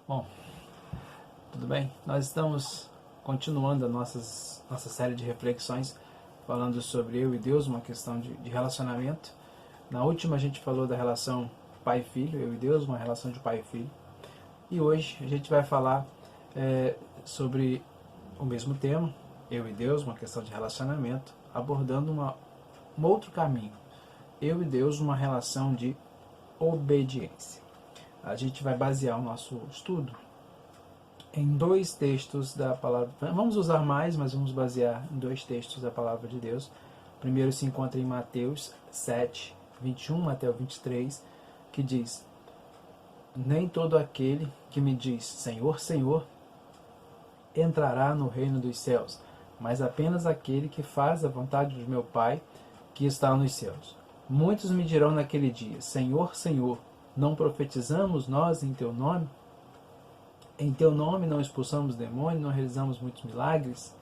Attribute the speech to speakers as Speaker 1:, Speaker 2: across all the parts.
Speaker 1: Bom, tudo bem? Nós estamos continuando a nossa série de reflexões falando sobre eu e Deus, uma questão de relacionamento. Na última a gente falou da relação pai e filho, eu e Deus, uma relação de pai e filho. E hoje a gente vai falar sobre o mesmo tema, eu e Deus, uma questão de relacionamento, abordando um outro caminho. Eu e Deus, uma relação de obediência. A gente vai basear o nosso estudo em dois textos da palavra. Vamos usar mais, mas vamos basear em dois textos da palavra de Deus. O primeiro se encontra em Mateus 7, 21 até o 23, que diz: nem todo aquele que me diz Senhor, Senhor, entrará no reino dos céus, mas apenas aquele que faz a vontade de meu Pai que está nos céus. Muitos me dirão naquele dia: Senhor, Senhor, não profetizamos nós em teu nome? Em teu nome não expulsamos demônios, não realizamos muitos milagres?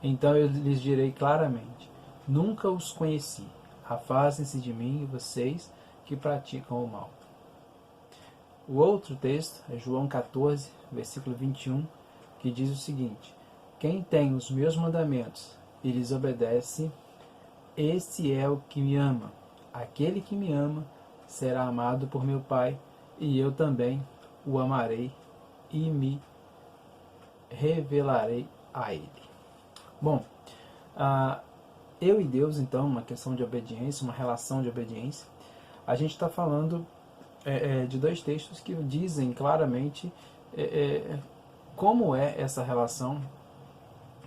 Speaker 1: Então eu lhes direi claramente: nunca os conheci. Afastem-se de mim, vocês que praticam o mal. O outro texto é João 14, versículo 21, que diz o seguinte: quem tem os meus mandamentos e lhes obedece, esse é o que me ama. Aquele que me ama será amado por meu Pai, e eu também o amarei e me revelarei a ele. Bom, eu e Deus, então, uma questão de obediência, uma relação de obediência, a gente está falando de dois textos que dizem claramente como é essa relação,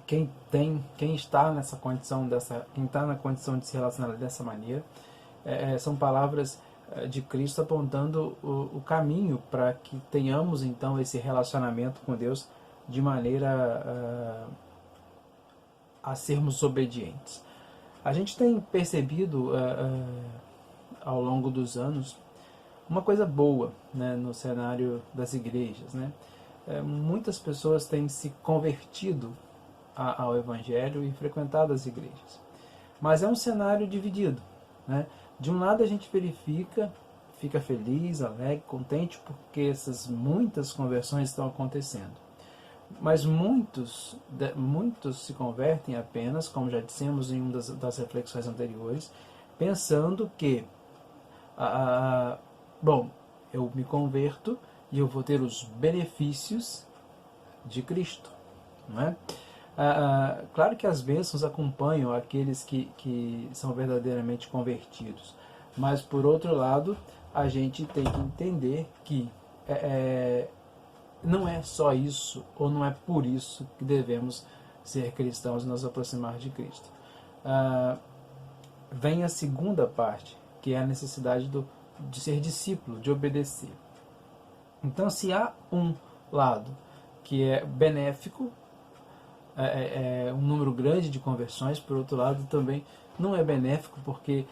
Speaker 1: quem está nessa condição quem está na condição de se relacionar dessa maneira. São palavras de Cristo apontando o caminho para que tenhamos então esse relacionamento com Deus de maneira a sermos obedientes. A gente tem percebido ao longo dos anos uma coisa boa, né, no cenário das igrejas, né? Muitas pessoas têm se convertido ao Evangelho e frequentado as igrejas, mas é um cenário dividido, né? De um lado a gente fica feliz, alegre, contente porque essas muitas conversões estão acontecendo. Mas muitos se convertem apenas, como já dissemos em uma das reflexões anteriores, pensando que, bom, eu me converto e eu vou ter os benefícios de Cristo, não é? Claro que as bênçãos acompanham aqueles que são verdadeiramente convertidos, mas por outro lado, a gente tem que entender que não é só isso, ou não é por isso que devemos ser cristãos e nos aproximar de Cristo. Vem a segunda parte, que é a necessidade de ser discípulo, de obedecer. Então, se há um lado que é benéfico, um número grande de conversões, por outro lado também não é benéfico, porque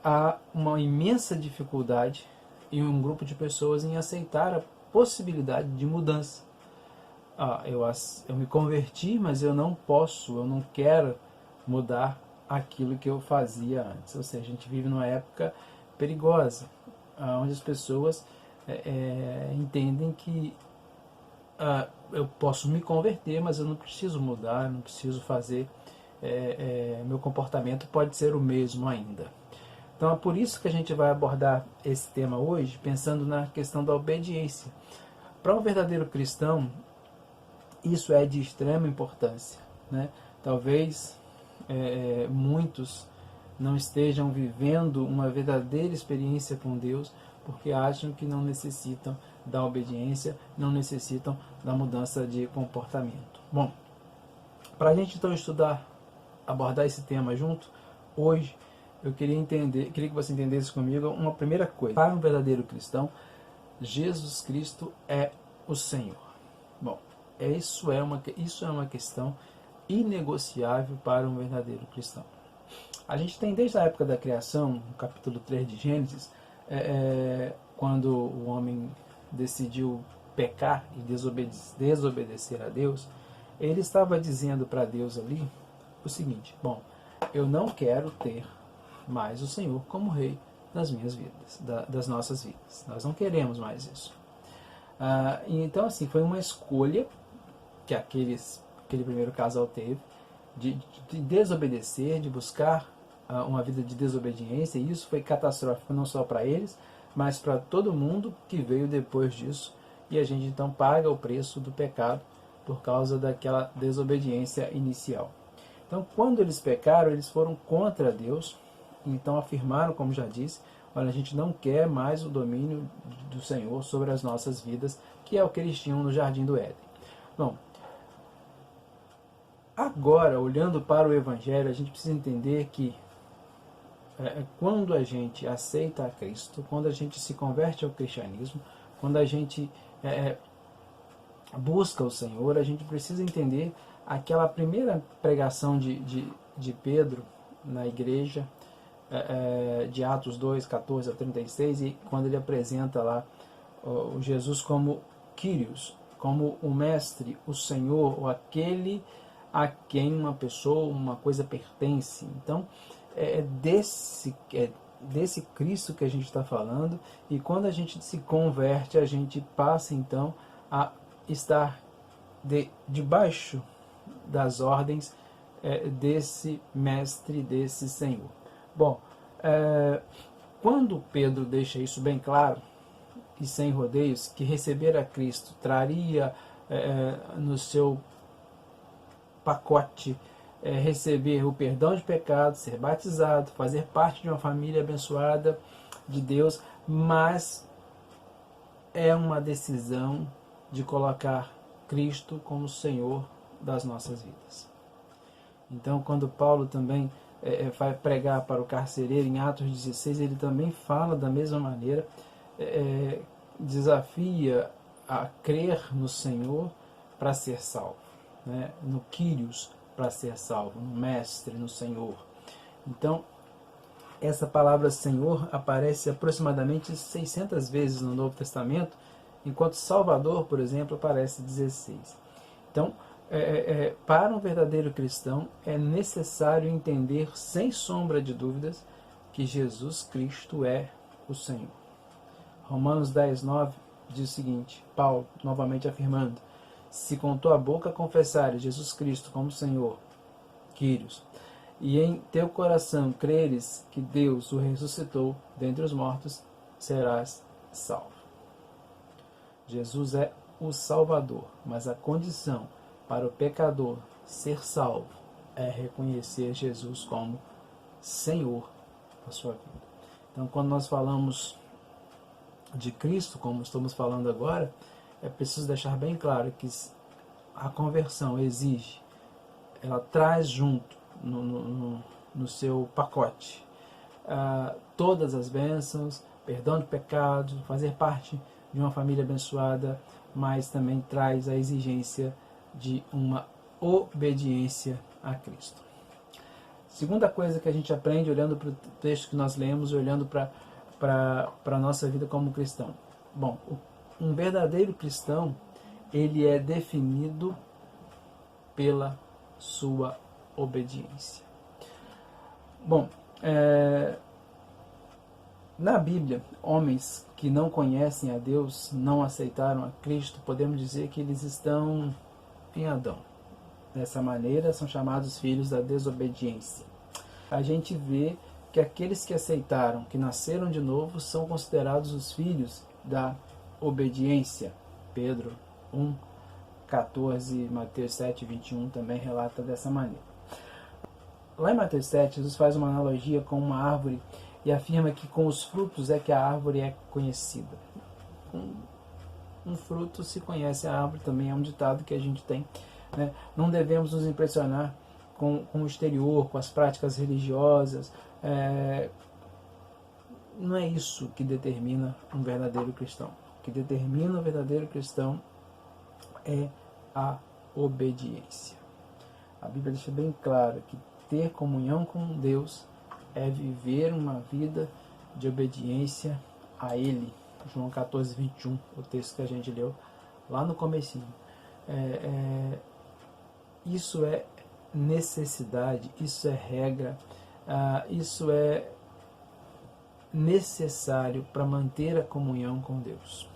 Speaker 1: há uma imensa dificuldade em um grupo de pessoas em aceitar a possibilidade de mudança. Eu me converti, mas eu não quero mudar aquilo que eu fazia antes. Ou seja, a gente vive numa época perigosa, onde as pessoas entendem que eu posso me converter, mas eu não preciso mudar, não preciso fazer, meu comportamento pode ser o mesmo ainda. Então é por isso que a gente vai abordar esse tema hoje, pensando na questão da obediência. Para um verdadeiro cristão, isso é de extrema importância, né? Talvez muitos não estejam vivendo uma verdadeira experiência com Deus porque acham que não necessitam da obediência, não necessitam da mudança de comportamento. Bom, para a gente então abordar esse tema junto, hoje eu queria que você entendesse comigo uma primeira coisa. Para um verdadeiro cristão, Jesus Cristo é o Senhor. Bom, isso é uma questão inegociável para um verdadeiro cristão. A gente tem desde a época da criação, no capítulo 3 de Gênesis, quando o homem decidiu pecar e desobedecer a Deus, ele estava dizendo para Deus ali o seguinte: bom, eu não quero ter mais o Senhor como rei das minhas vidas, das nossas vidas. Nós não queremos mais isso. Então, assim, foi uma escolha que aquele primeiro casal teve de desobedecer, de buscar uma vida de desobediência, e isso foi catastrófico não só para eles, mas para todo mundo que veio depois disso, e a gente então paga o preço do pecado por causa daquela desobediência inicial. Então, quando eles pecaram, eles foram contra Deus, então afirmaram, como já disse, olha, a gente não quer mais o domínio do Senhor sobre as nossas vidas, que é o que eles tinham no Jardim do Éden. Bom, agora, olhando para o Evangelho, a gente precisa entender que quando a gente aceita a Cristo, quando a gente se converte ao cristianismo, quando a gente busca o Senhor, a gente precisa entender aquela primeira pregação de Pedro na igreja, de Atos 2, 14 a 36, e quando ele apresenta lá o Jesus como Kyrios, como o Mestre, o Senhor, ou aquele a quem uma pessoa, uma coisa pertence. Então, é desse Cristo que a gente está falando, e quando a gente se converte, a gente passa então a estar debaixo das ordens desse Mestre, desse Senhor. Bom, quando Pedro deixa isso bem claro, e sem rodeios, que receber a Cristo traria no seu pacote receber o perdão de pecados, ser batizado, fazer parte de uma família abençoada de Deus, mas é uma decisão de colocar Cristo como Senhor das nossas vidas. Então, quando Paulo também vai pregar para o carcereiro em Atos 16, ele também fala da mesma maneira, desafia a crer no Senhor para ser salvo, né? No Kyrios para ser salvo, no Mestre, no Senhor. Então, essa palavra Senhor aparece aproximadamente 600 vezes no Novo Testamento, enquanto Salvador, por exemplo, aparece 16. Então, para um verdadeiro cristão, é necessário entender, sem sombra de dúvidas, que Jesus Cristo é o Senhor. Romanos 10:9 diz o seguinte, Paulo novamente afirmando: se com tua boca confessares Jesus Cristo como Senhor, Kyrios, e em teu coração creres que Deus o ressuscitou dentre os mortos, serás salvo. Jesus é o Salvador, mas a condição para o pecador ser salvo é reconhecer Jesus como Senhor da sua vida. Então, quando nós falamos de Cristo, como estamos falando agora, é preciso deixar bem claro que a conversão exige, ela traz junto no seu pacote todas as bênçãos, perdão de pecados, fazer parte de uma família abençoada, mas também traz a exigência de uma obediência a Cristo. Segunda coisa que a gente aprende olhando para o texto que nós lemos, olhando para a nossa vida como cristão. Bom, um verdadeiro cristão, ele é definido pela sua obediência. Bom, na Bíblia, homens que não conhecem a Deus, não aceitaram a Cristo, podemos dizer que eles estão em Adão. Dessa maneira, são chamados filhos da desobediência. A gente vê que aqueles que aceitaram, que nasceram de novo, são considerados os filhos da obediência. Pedro 1:14, Mateus 7:21 também relata dessa maneira. Lá em Mateus 7, Jesus faz uma analogia com uma árvore e afirma que com os frutos é que a árvore é conhecida. Com um fruto se conhece a árvore, também é um ditado que a gente tem, né? Não devemos nos impressionar com o exterior, com as práticas religiosas. Não é isso que determina um verdadeiro cristão. O que determina o verdadeiro cristão é a obediência. A Bíblia deixa bem claro que ter comunhão com Deus é viver uma vida de obediência a Ele. João 14:21, o texto que a gente leu lá no comecinho. Isso é necessidade, isso é regra, isso é necessário para manter a comunhão com Deus.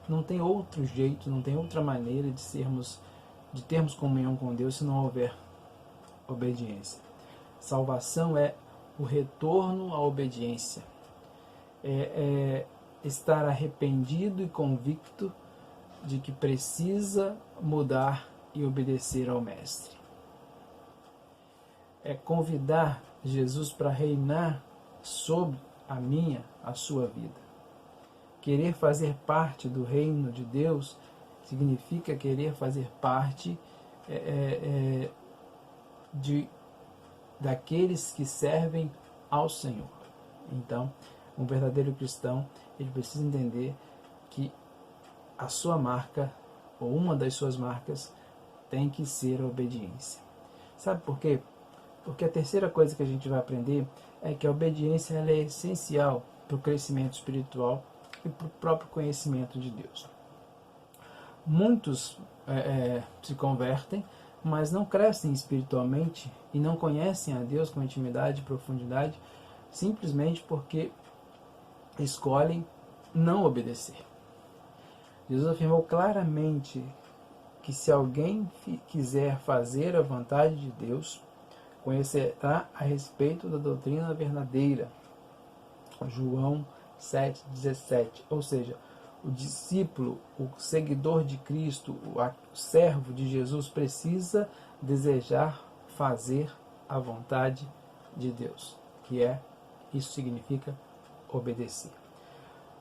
Speaker 1: Não tem outro jeito, não tem outra maneira de termos comunhão com Deus se não houver obediência. Salvação é o retorno à obediência. Estar arrependido e convicto de que precisa mudar e obedecer ao Mestre. É convidar Jesus para reinar sobre a sua vida. Querer fazer parte do reino de Deus significa querer fazer parte daqueles que servem ao Senhor. Então, um verdadeiro cristão, ele precisa entender que a sua marca, ou uma das suas marcas, tem que ser a obediência. Sabe por quê? Porque a terceira coisa que a gente vai aprender é que a obediência ela é essencial para o crescimento espiritual e para o próprio conhecimento de Deus. Muitos se convertem, mas não crescem espiritualmente e não conhecem a Deus com intimidade e profundidade, simplesmente porque escolhem não obedecer. Jesus afirmou claramente que se alguém quiser fazer a vontade de Deus, conhecerá a respeito da doutrina verdadeira. João 7,17. Ou seja, o discípulo, o seguidor de Cristo, o servo de Jesus precisa desejar fazer a vontade de Deus, isso significa obedecer.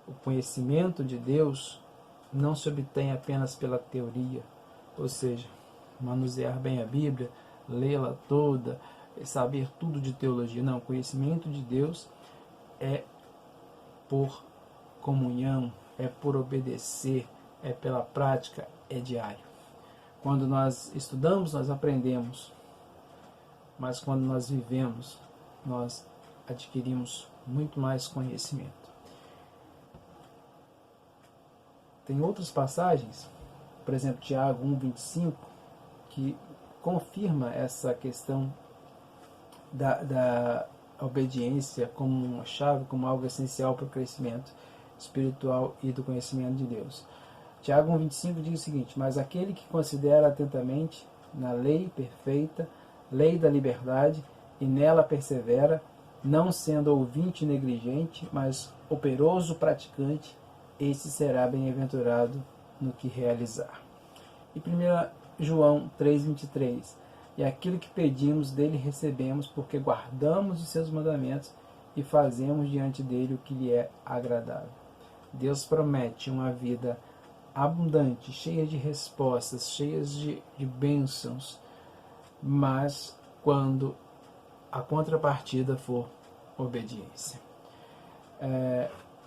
Speaker 1: O conhecimento de Deus não se obtém apenas pela teoria, ou seja, manusear bem a Bíblia, lê-la toda, saber tudo de teologia. Não, o conhecimento de Deus é por comunhão, é por obedecer, é pela prática, é diário. Quando nós estudamos, nós aprendemos, mas quando nós vivemos, nós adquirimos muito mais conhecimento. Tem outras passagens, por exemplo, Tiago 1,25, que confirma essa questão da obediência como uma chave, como algo essencial para o crescimento espiritual e do conhecimento de Deus. Tiago 1,25 diz o seguinte: mas aquele que considera atentamente na lei perfeita, lei da liberdade, e nela persevera, não sendo ouvinte negligente, mas operoso praticante, esse será bem-aventurado no que realizar. E 1 João 3,23: e aquilo que pedimos dele recebemos, porque guardamos os seus mandamentos e fazemos diante dele o que lhe é agradável. Deus promete uma vida abundante, cheia de respostas, cheias de bênçãos, mas quando a contrapartida for obediência.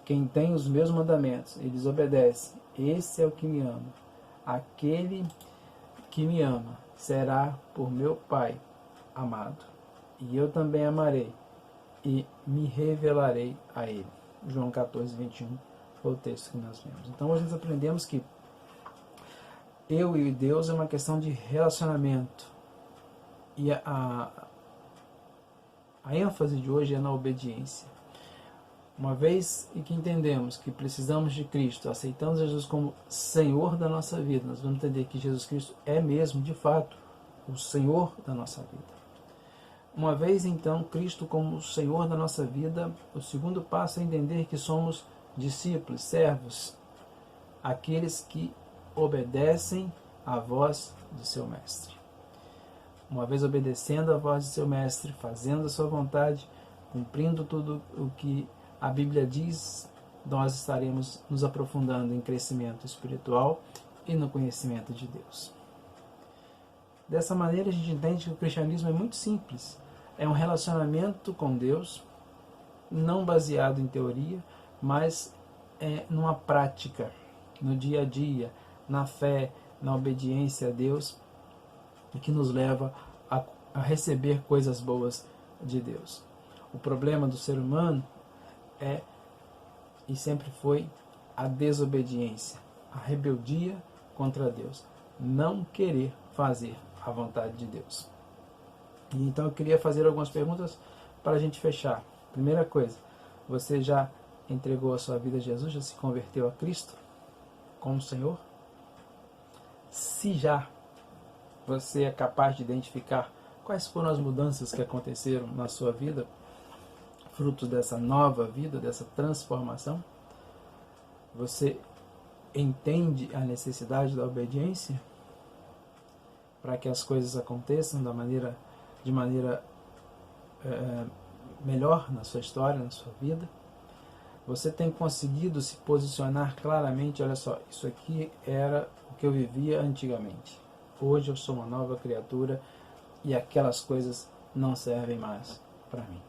Speaker 1: Quem tem os meus mandamentos e desobedece, esse é o que me ama. Aquele que me ama será por meu Pai amado, e eu também amarei e me revelarei a ele. João 14,21 foi o texto que nós vimos. Então hoje nós aprendemos que eu e Deus é uma questão de relacionamento, e a ênfase de hoje é na obediência. Uma vez e que entendemos que precisamos de Cristo, aceitamos Jesus como Senhor da nossa vida, nós vamos entender que Jesus Cristo é mesmo, de fato, o Senhor da nossa vida. Uma vez então Cristo como o Senhor da nossa vida, o segundo passo é entender que somos discípulos, servos, aqueles que obedecem à voz do seu Mestre. Uma vez obedecendo à voz do seu Mestre, fazendo a sua vontade, cumprindo tudo o que a Bíblia diz, nós estaremos nos aprofundando em crescimento espiritual e no conhecimento de Deus. Dessa maneira a gente entende que o cristianismo é muito simples. É um relacionamento com Deus, não baseado em teoria, mas numa prática, no dia a dia, na fé, na obediência a Deus, e que nos leva a receber coisas boas de Deus. O problema do ser humano é, e sempre foi, a desobediência, a rebeldia contra Deus, não querer fazer a vontade de Deus. E então eu queria fazer algumas perguntas para a gente fechar. Primeira coisa, você já entregou a sua vida a Jesus, já se converteu a Cristo como Senhor? Se já, você é capaz de identificar quais foram as mudanças que aconteceram na sua vida, frutos dessa nova vida, dessa transformação? Você entende a necessidade da obediência para que as coisas aconteçam de maneira melhor na sua história, na sua vida? Você tem conseguido se posicionar claramente? Olha só, isso aqui era o que eu vivia antigamente. Hoje eu sou uma nova criatura e aquelas coisas não servem mais para mim.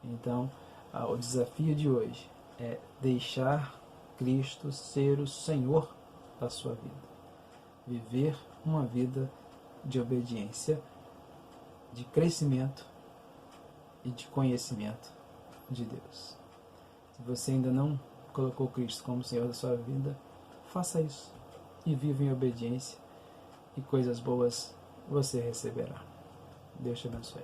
Speaker 1: Então, o desafio de hoje é deixar Cristo ser o Senhor da sua vida. Viver uma vida de obediência, de crescimento e de conhecimento de Deus. Se você ainda não colocou Cristo como Senhor da sua vida, faça isso e viva em obediência, e coisas boas você receberá. Deus te abençoe.